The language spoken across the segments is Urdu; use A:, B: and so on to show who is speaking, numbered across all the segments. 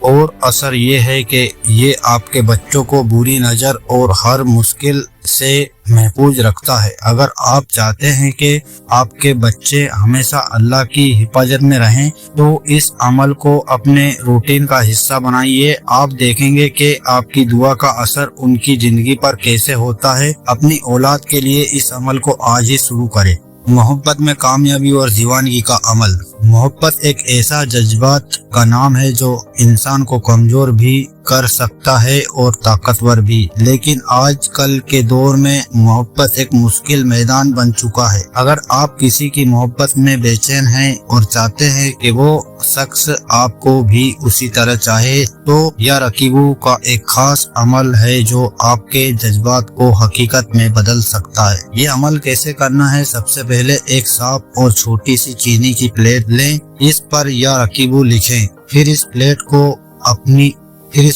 A: اور اثر یہ ہے کہ یہ آپ کے بچوں کو بری نظر اور ہر مشکل سے محفوظ رکھتا ہے۔ اگر آپ چاہتے ہیں کہ آپ کے بچے ہمیشہ اللہ کی حفاظت میں رہیں تو اس عمل کو اپنے روٹین کا حصہ بنائیے۔ آپ دیکھیں گے کہ آپ کی دعا کا اثر ان کی زندگی پر کیسے ہوتا ہے۔ اپنی اولاد کے لیے اس عمل کو آج ہی شروع کریں۔ محبت میں کامیابی اور دیوانگی کا عمل۔ محبت ایک ایسا جذبات کا نام ہے جو انسان کو کمزور بھی کر سکتا ہے اور طاقتور بھی، لیکن آج کل کے دور میں محبت ایک مشکل میدان بن چکا ہے۔ اگر آپ کسی کی محبت میں بے چین ہیں اور چاہتے ہیں کہ وہ شخص آپ کو بھی اسی طرح چاہے تو یا رکیبو کا ایک خاص عمل ہے جو آپ کے جذبات کو حقیقت میں بدل سکتا ہے۔ یہ عمل کیسے کرنا ہے؟ سب سے پہلے ایک صاف اور چھوٹی سی چینی کی پلیٹ لیں، اس پر یا رکیبو لکھیں، پھر اس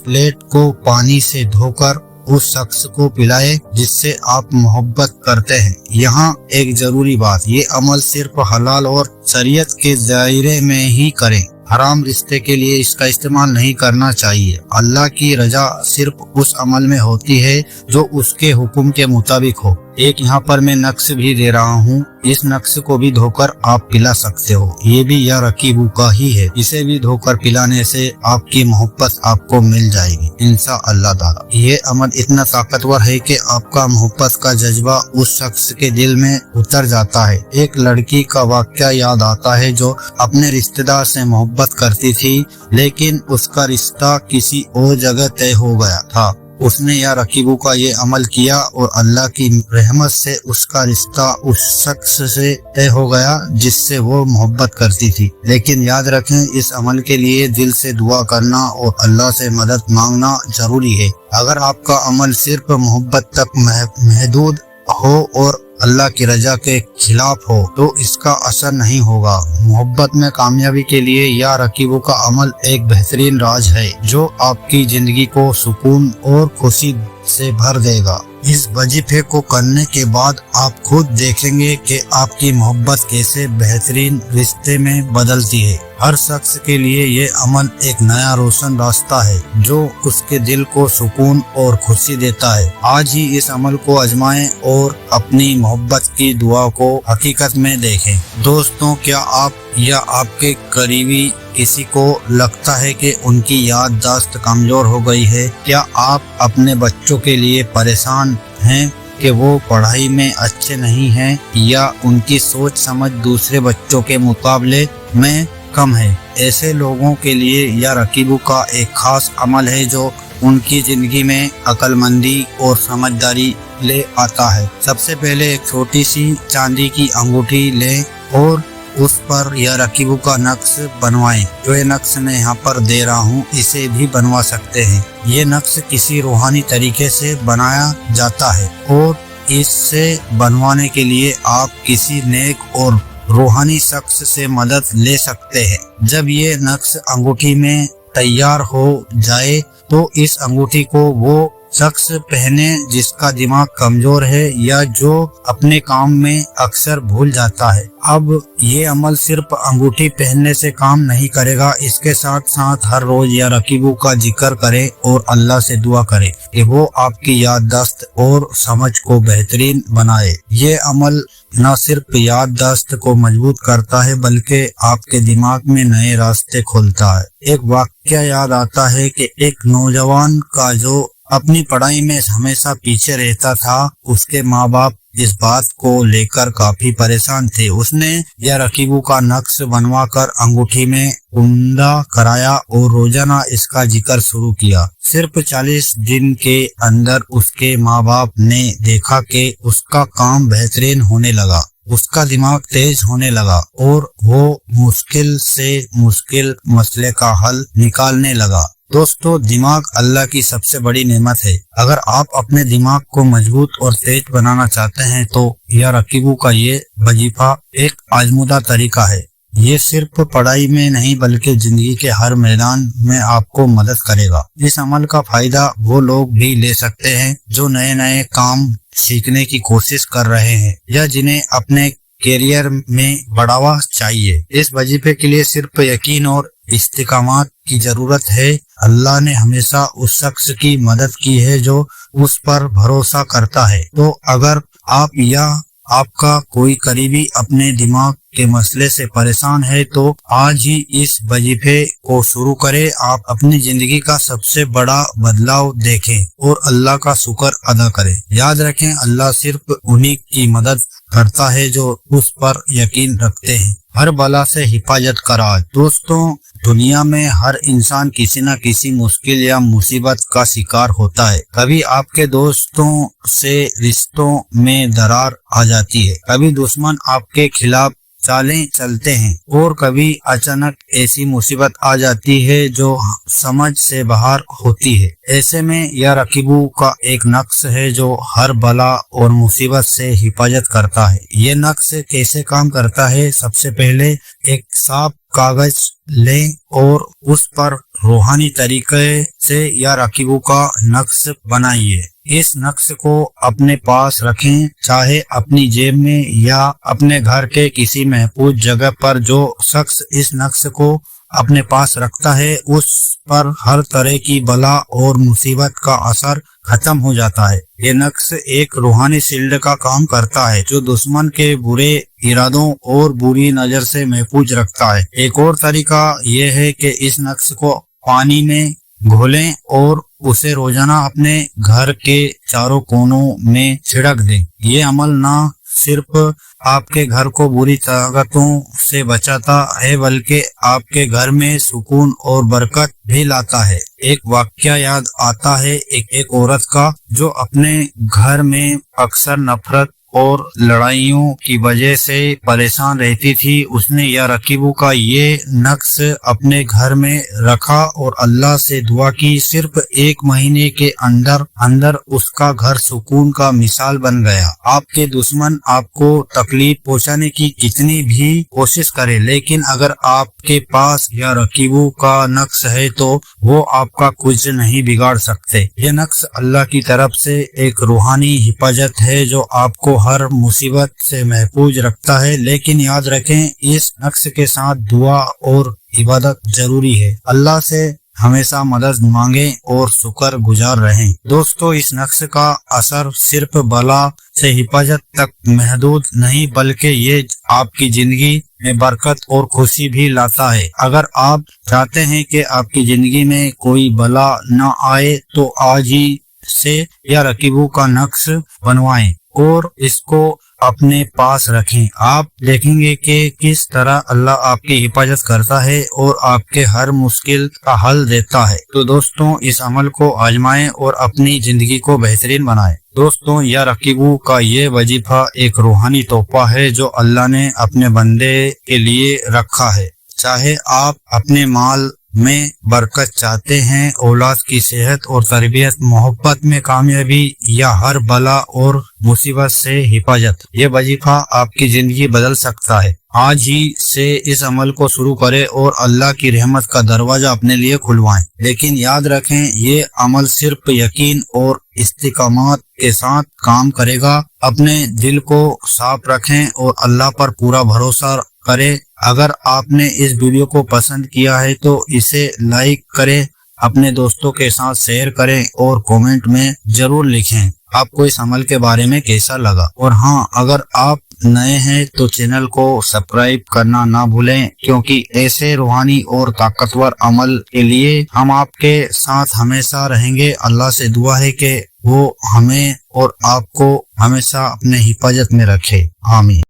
A: پلیٹ کو پانی سے دھو کر اس شخص کو پلائیں جس سے آپ محبت کرتے ہیں۔ یہاں ایک ضروری بات، یہ عمل صرف حلال اور شریعت کے دائرے میں ہی کریں، حرام رشتے کے لیے اس کا استعمال نہیں کرنا چاہیے۔ اللہ کی رضا صرف اس عمل میں ہوتی ہے جو اس کے حکم کے مطابق ہو۔ ایک یہاں پر میں نقش بھی دے رہا ہوں، اس نقش کو بھی دھو کر آپ پلا سکتے ہو، یہ بھی یا رکیبو کا ہی ہے، اسے بھی دھو کر پلانے سے آپ کی محبت آپ کو مل جائے گی انشاءاللہ تعالی۔ یہ عمل اتنا طاقتور ہے کہ آپ کا محبت کا جذبہ اس شخص کے دل میں اتر جاتا ہے۔ ایک لڑکی کا واقعہ یاد آتا ہے جو اپنے رشتہ دار سے محبت کرتی تھی لیکن اس کا رشتہ کسی اور جگہ طے ہو گیا تھا۔ اس نے یا رکیبو کا یہ عمل کیا اور اللہ کی رحمت سے اس کا رشتہ اس شخص سے طے ہو گیا جس سے وہ محبت کرتی تھی۔ لیکن یاد رکھیں، اس عمل کے لیے دل سے دعا کرنا اور اللہ سے مدد مانگنا ضروری ہے۔ اگر آپ کا عمل صرف محبت تک محدود ہو اور اللہ کی رضا کے خلاف ہو تو اس کا اثر نہیں ہوگا۔ محبت میں کامیابی کے لیے یا رکیبو کا عمل ایک بہترین راز ہے جو آپ کی زندگی کو سکون اور خوشی سے بھر دے گا۔ اس وظیفے کو کرنے کے بعد آپ خود دیکھیں گے کہ آپ کی محبت کیسے بہترین رشتے میں بدلتی ہے۔ ہر شخص کے لیے یہ عمل ایک نیا روشن راستہ ہے جو اس کے دل کو سکون اور خوشی دیتا ہے۔ آج ہی اس عمل کو آزمائیں اور اپنی محبت کی دعا کو حقیقت میں دیکھیں۔ دوستوں، کیا آپ یا آپ کے قریبی کسی کو لگتا ہے کہ ان کی یادداشت کمزور ہو گئی ہے؟ کیا آپ اپنے بچوں کے لیے پریشان ہیں کہ وہ پڑھائی میں اچھے نہیں ہیں یا ان کی سوچ سمجھ دوسرے بچوں کے مقابلے میں کم ہے؟ ایسے لوگوں کے لیے یا رکیبو کا ایک خاص عمل ہے جو ان کی زندگی میں عقل مندی اور سمجھداری لے آتا ہے۔ سب سے پہلے ایک چھوٹی سی چاندی کی انگوٹھی لیں اور اس پر یا رکیبو کا نقش بنوائیں۔ جو یہ نقش میں یہاں پر دے رہا ہوں اسے بھی بنوا سکتے ہیں۔ یہ نقش کسی روحانی طریقے سے بنایا جاتا ہے اور اس سے بنوانے کے لیے آپ کسی نیک اور روحانی شخص سے مدد لے سکتے ہیں۔ جب یہ نقش انگوٹھی میں تیار ہو جائے تو اس انگوٹھی کو وہ شخص پہنے جس کا دماغ کمزور ہے یا جو اپنے کام میں اکثر بھول جاتا ہے۔ اب یہ عمل صرف انگوٹھی پہننے سے کام نہیں کرے گا، اس کے ساتھ ساتھ ہر روز یا رکیبو کا ذکر کرے اور اللہ سے دعا کرے کہ وہ آپ کی یادداشت اور سمجھ کو بہترین بنائے۔ یہ عمل نہ صرف یادداشت کو مضبوط کرتا ہے بلکہ آپ کے دماغ میں نئے راستے کھولتا ہے۔ ایک واقعہ یاد آتا ہے کہ ایک نوجوان کا جو اپنی پڑھائی میں ہمیشہ پیچھے رہتا تھا، اس کے ماں باپ اس بات کو لے کر کافی پریشان تھے۔ اس نے یا رکیبو کا نقش بنوا کر انگوٹھی میں عمدہ کرایا اور روزانہ اس کا ذکر شروع کیا۔ صرف 40 دن کے اندر اس کے ماں باپ نے دیکھا کہ اس کا کام بہترین ہونے لگا، اس کا دماغ تیز ہونے لگا اور وہ مشکل سے مشکل مسئلے کا حل نکالنے لگا۔ دوستو، دماغ اللہ کی سب سے بڑی نعمت ہے۔ اگر آپ اپنے دماغ کو مضبوط اور تیز بنانا چاہتے ہیں تو یا رکیبو کا یہ وظیفہ ایک آزمودہ طریقہ ہے۔ یہ صرف پڑھائی میں نہیں بلکہ زندگی کے ہر میدان میں آپ کو مدد کرے گا۔ اس عمل کا فائدہ وہ لوگ بھی لے سکتے ہیں جو نئے نئے کام سیکھنے کی کوشش کر رہے ہیں یا جنہیں اپنے کیریئر میں بڑھاوا چاہیے۔ اس وظیفے کے لیے صرف یقین اور استقامت کی ضرورت ہے۔ اللہ نے ہمیشہ اس شخص کی مدد کی ہے جو اس پر بھروسہ کرتا ہے۔ تو اگر آپ یا آپ کا کوئی قریبی اپنے دماغ کے مسئلے سے پریشان ہے تو آج ہی اس وظیفے کو شروع کریں۔ آپ اپنی زندگی کا سب سے بڑا بدلاؤ دیکھیں اور اللہ کا شکر ادا کریں۔ یاد رکھیں، اللہ صرف انہی کی مدد کرتا ہے جو اس پر یقین رکھتے ہیں۔ ہر بلا سے حفاظت کا راز۔ دوستوں، دنیا میں ہر انسان کسی نہ کسی مشکل یا مصیبت کا شکار ہوتا ہے۔ کبھی آپ کے دوستوں سے رشتوں میں درار آ جاتی ہے، کبھی دشمن آپ کے خلاف چالیں چلتے ہیں، اور کبھی اچانک ایسی مصیبت آ جاتی ہے جو سمجھ سے باہر ہوتی ہے۔ ایسے میں یا رقیبو کا ایک نقش ہے جو ہر بلا اور مصیبت سے حفاظت کرتا ہے۔ یہ نقش کیسے کام کرتا ہے؟ سب سے پہلے ایک صاف کاغذ لیں اور اس پر روحانی طریقے سے یا رقیبو کا نقش بنائیے۔ اس نقش کو اپنے پاس رکھیں، چاہے اپنی جیب میں یا اپنے گھر کے کسی محفوظ جگہ پر۔ جو شخص اس نقش کو اپنے پاس رکھتا ہے اس پر ہر طرح کی بلا اور مصیبت کا اثر ختم ہو جاتا ہے۔ یہ نقش ایک روحانی شیلڈ کا کام کرتا ہے جو دشمن کے برے ارادوں اور بری نظر سے محفوظ رکھتا ہے۔ ایک اور طریقہ یہ ہے کہ اس نقش کو پانی میں گھولیں اور اسے روزانہ اپنے گھر کے چاروں کونوں میں چھڑک دیں۔ یہ عمل نہ صرف آپ کے گھر کو بری طاقتوں سے بچاتا ہے بلکہ آپ کے گھر میں سکون اور برکت بھی لاتا ہے۔ ایک واقعہ یاد آتا ہے ایک عورت کا جو اپنے گھر میں اکثر نفرت اور لڑائیوں کی وجہ سے پریشان رہتی تھی۔ اس نے یا رقیبو کا یہ نقش اپنے گھر میں رکھا اور اللہ سے دعا کی۔ صرف 1 مہینے کے اندر اس کا گھر سکون کا مثال بن گیا۔ آپ کے دشمن آپ کو تکلیف پہنچانے کی کتنی بھی کوشش کرے، لیکن اگر آپ کے پاس یا رقیبو کا نقش ہے تو وہ آپ کا کچھ نہیں بگاڑ سکتے۔ یہ نقش اللہ کی طرف سے ایک روحانی حفاظت ہے جو آپ کو ہر مصیبت سے محفوظ رکھتا ہے، لیکن یاد رکھیں اس نقش کے ساتھ دعا اور عبادت ضروری ہے۔ اللہ سے ہمیشہ مدد مانگیں اور شکر گزار رہیں۔ دوستو، اس نقش کا اثر صرف بلا سے حفاظت تک محدود نہیں بلکہ یہ آپ کی زندگی میں برکت اور خوشی بھی لاتا ہے۔ اگر آپ چاہتے ہیں کہ آپ کی زندگی میں کوئی بلا نہ آئے تو آج ہی سے یا رقیبو کا نقش بنوائیں اور اس کو اپنے پاس رکھیں۔ آپ دیکھیں گے کہ کس طرح اللہ آپ کی حفاظت کرتا ہے اور آپ کے ہر مشکل کا حل دیتا ہے۔ تو دوستوں، اس عمل کو آزمائیں اور اپنی زندگی کو بہترین بنائیں۔ دوستوں، یا رقیبو کا یہ وظیفہ ایک روحانی تحفہ ہے جو اللہ نے اپنے بندے کے لیے رکھا ہے۔ چاہے آپ اپنے مال میں برکت چاہتے ہیں، اولاد کی صحت اور تربیت، محبت میں کامیابی یا ہر بلا اور مصیبت سے حفاظت، یہ وظیفہ آپ کی زندگی بدل سکتا ہے۔ آج ہی سے اس عمل کو شروع کریں اور اللہ کی رحمت کا دروازہ اپنے لیے کھلوائیں۔ لیکن یاد رکھیں، یہ عمل صرف یقین اور استقامت کے ساتھ کام کرے گا۔ اپنے دل کو صاف رکھیں اور اللہ پر پورا بھروسہ کریں۔ اگر آپ نے اس ویڈیو کو پسند کیا ہے تو اسے لائک کریں، اپنے دوستوں کے ساتھ شیئر کریں اور کومنٹ میں ضرور لکھیں آپ کو اس عمل کے بارے میں کیسا لگا۔ اور ہاں، اگر آپ نئے ہیں تو چینل کو سبسکرائب کرنا نہ بھولیں، کیونکہ ایسے روحانی اور طاقتور عمل کے لیے ہم آپ کے ساتھ ہمیشہ رہیں گے۔ اللہ سے دعا ہے کہ وہ ہمیں اور آپ کو ہمیشہ اپنے حفاظت میں رکھے۔ آمین۔